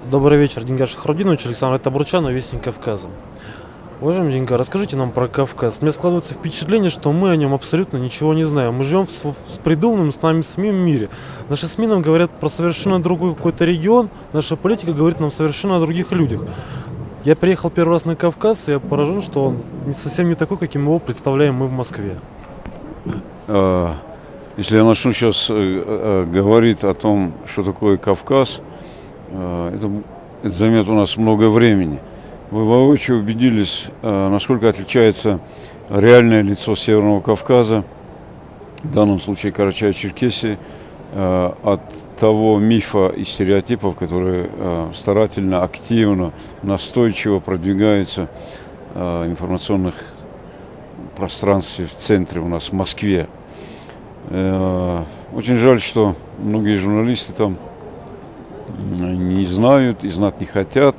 Добрый вечер, Дингар Шахрудинович, Александр Табурчанов, Вестник Кавказа. Уважаемый Дингар, расскажите нам про Кавказ. У меня складывается впечатление, что мы о нем абсолютно ничего не знаем. Мы живем в придуманном с нами самим мире. Наши СМИ нам говорят про совершенно другой какой-то регион, наша политика говорит нам совершенно о других людях. Я приехал первый раз на Кавказ, и я поражен, что он совсем не такой, каким его представляем мы в Москве. Если я начну сейчас говорить о том, что такое Кавказ, это займет у нас много времени. Вы воочию убедились, насколько отличается реальное лицо Северного Кавказа, в данном случае Карачаево-Черкесии, от того мифа и стереотипов, которые старательно, активно, настойчиво продвигаются в информационных пространстве в центре у нас, в Москве. Очень жаль, что многие журналисты там не знают и знать не хотят.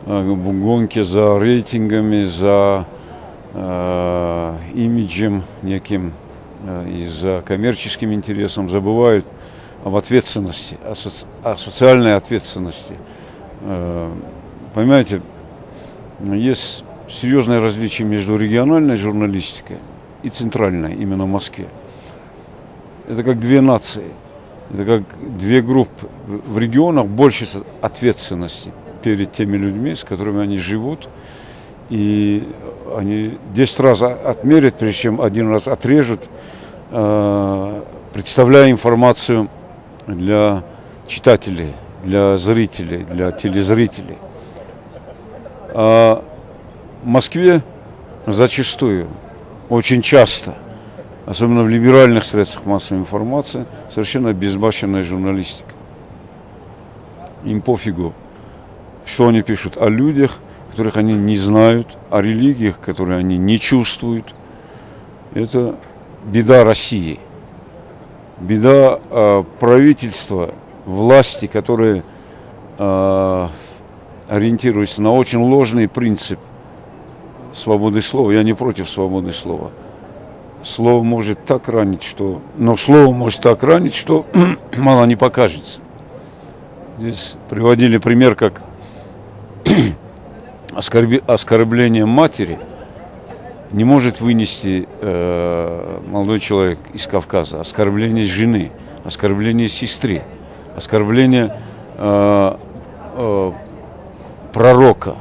В гонке за рейтингами, за имиджем неким и за коммерческим интересом забывают об ответственности, о социальной ответственности. Понимаете, есть серьезное различие между региональной журналистикой и центральной, именно в Москве. Это как две нации, это как две группы. В регионах больше ответственности перед теми людьми, с которыми они живут. И они 10 раз отмерят, прежде чем один раз отрежут, представляя информацию для читателей, для зрителей, для телезрителей. А в Москве зачастую, очень часто, особенно в либеральных средствах массовой информации, совершенно безбашенная журналистика. Им пофигу, что они пишут о людях, которых они не знают, о религиях, которые они не чувствуют. Это беда России. Беда правительства, власти, которые ориентируются на очень ложный принцип свободы слова. Я не против свободы слова. Слово может так ранить, что мало не покажется. Здесь приводили пример, как оскорбление матери не может вынести молодой человек из Кавказа. Оскорбление жены, оскорбление сестры, оскорбление пророка,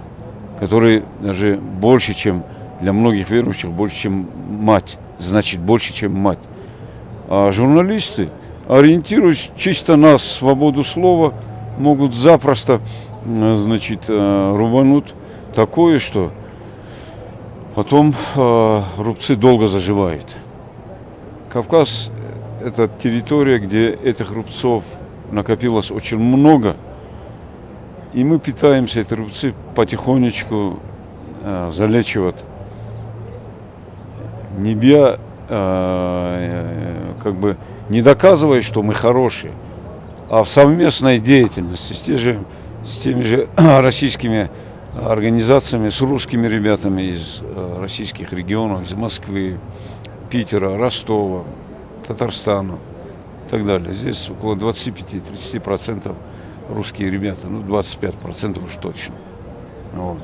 который даже больше, чем для многих верующих, больше, чем мать, значит больше, чем мать. А журналисты, ориентируясь чисто на свободу слова, могут запросто, рубануть такое, что потом рубцы долго заживают. Кавказ – это территория, где этих рубцов накопилось очень много, и мы пытаемся эти рубцы потихонечку залечивать. Не доказывая, что мы хорошие, а в совместной деятельности с теми же российскими организациями, с русскими ребятами из российских регионов, из Москвы, Питера, Ростова, Татарстана и так далее. Здесь около 25-30% русские ребята, 25% уж точно. Вот.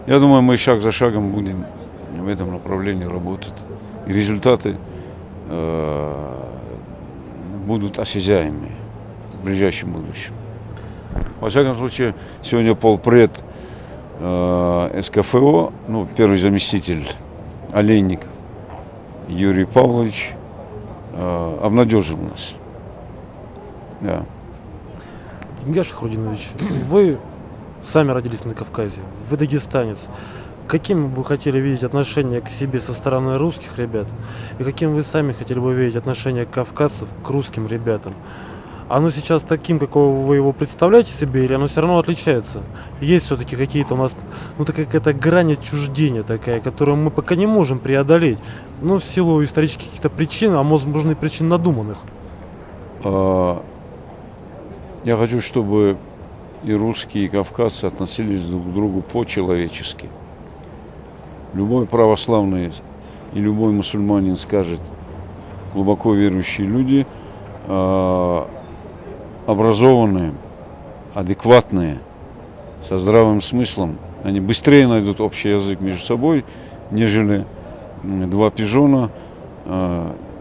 Я думаю, мы шаг за шагом будем в этом направлении работать. И результаты будут осязаемые в ближайшем будущем. Во всяком случае, сегодня полпред СКФО, первый заместитель Олейников Юрий Павлович обнадежил нас. Да. Дингар Шахрудинович, вы сами родились на Кавказе, вы дагестанец. Каким бы вы хотели видеть отношение к себе со стороны русских ребят? И каким вы сами хотели бы видеть отношение кавказцев к русским ребятам? Оно сейчас таким, какого вы его представляете себе, или оно все равно отличается? Есть все-таки какие-то у нас, такая какая-то грань отчуждения такая, которую мы пока не можем преодолеть. В силу исторических каких-то причин, а возможно и причин надуманных. Я хочу, чтобы и русские, и кавказцы относились друг к другу по-человечески. Любой православный и любой мусульманин скажет, глубоко верующие люди, образованные, адекватные, со здравым смыслом, они быстрее найдут общий язык между собой, нежели два пижона,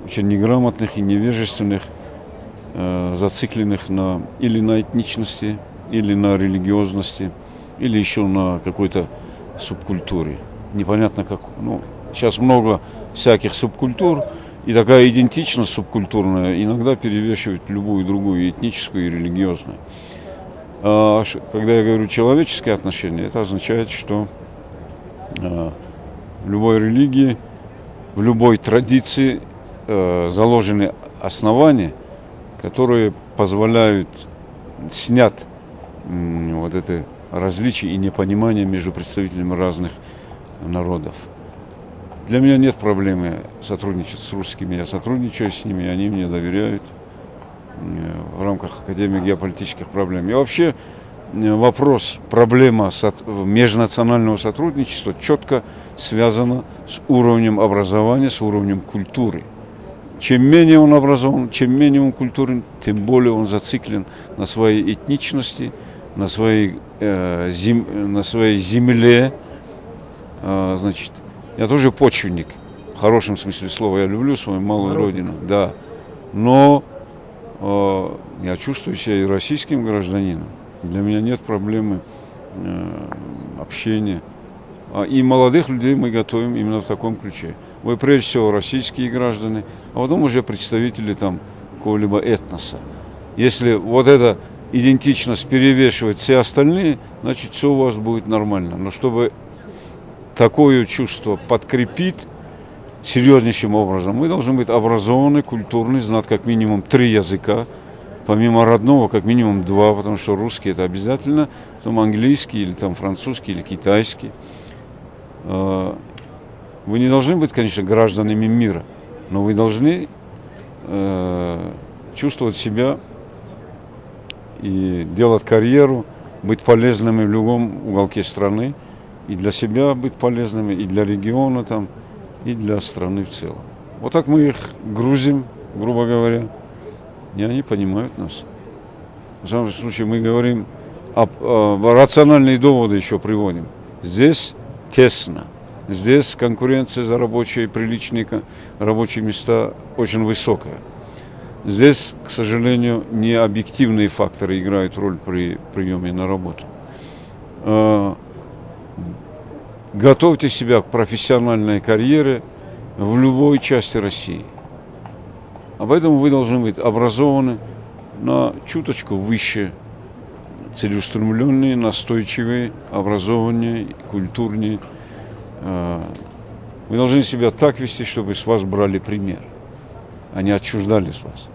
очень неграмотных и невежественных, зацикленных или на этничности, или на религиозности, или еще на какой-то субкультуре. Непонятно как. Ну, сейчас много всяких субкультур, и такая идентичность субкультурная иногда перевешивает любую другую, этническую и религиозную. А когда я говорю человеческие отношения, это означает, что в любой религии, в любой традиции заложены основания, которые позволяют снять вот это различие и непонимание между представителями разных народов. Для меня нет проблемы сотрудничать с русскими. Я сотрудничаю с ними, они мне доверяют в рамках Академии геополитических проблем. И вообще проблема межнационального сотрудничества четко связана с уровнем образования, с уровнем культуры. Чем менее он образован, чем менее он культурен, тем более он зациклен на своей этничности, на своей земле. Значит, я тоже почвенник, в хорошем смысле слова. Я люблю свою малую родину, да. Но я чувствую себя и российским гражданином. Для меня нет проблемы общения. И молодых людей мы готовим именно в таком ключе. Вы прежде всего российские граждане, а потом уже представители там какого-либо этноса. Если вот эта идентичность перевешивает все остальные, значит все у вас будет нормально. Но чтобы такое чувство подкрепить серьезнейшим образом, мы должны быть образованы, культурны, знать как минимум 3 языка, помимо родного как минимум 2, потому что русский это обязательно, потом английский или там французский или китайский. Вы не должны быть, конечно, гражданами мира, но вы должны чувствовать себя и делать карьеру, быть полезными в любом уголке страны, и для себя быть полезными, и для региона там, и для страны в целом. Вот так мы их грузим, грубо говоря, и они понимают нас. В самом случае мы говорим, рациональные доводы еще приводим. Здесь тесно, здесь конкуренция за рабочие, приличные рабочие места очень высокая. Здесь, к сожалению, не объективные факторы играют роль при приеме на работу. Готовьте себя к профессиональной карьере в любой части России. А поэтому вы должны быть образованы на чуточку выше, целеустремленные, настойчивые, образованные, культурные. Вы должны себя так вести, чтобы с вас брали пример, а не отчуждали с вас.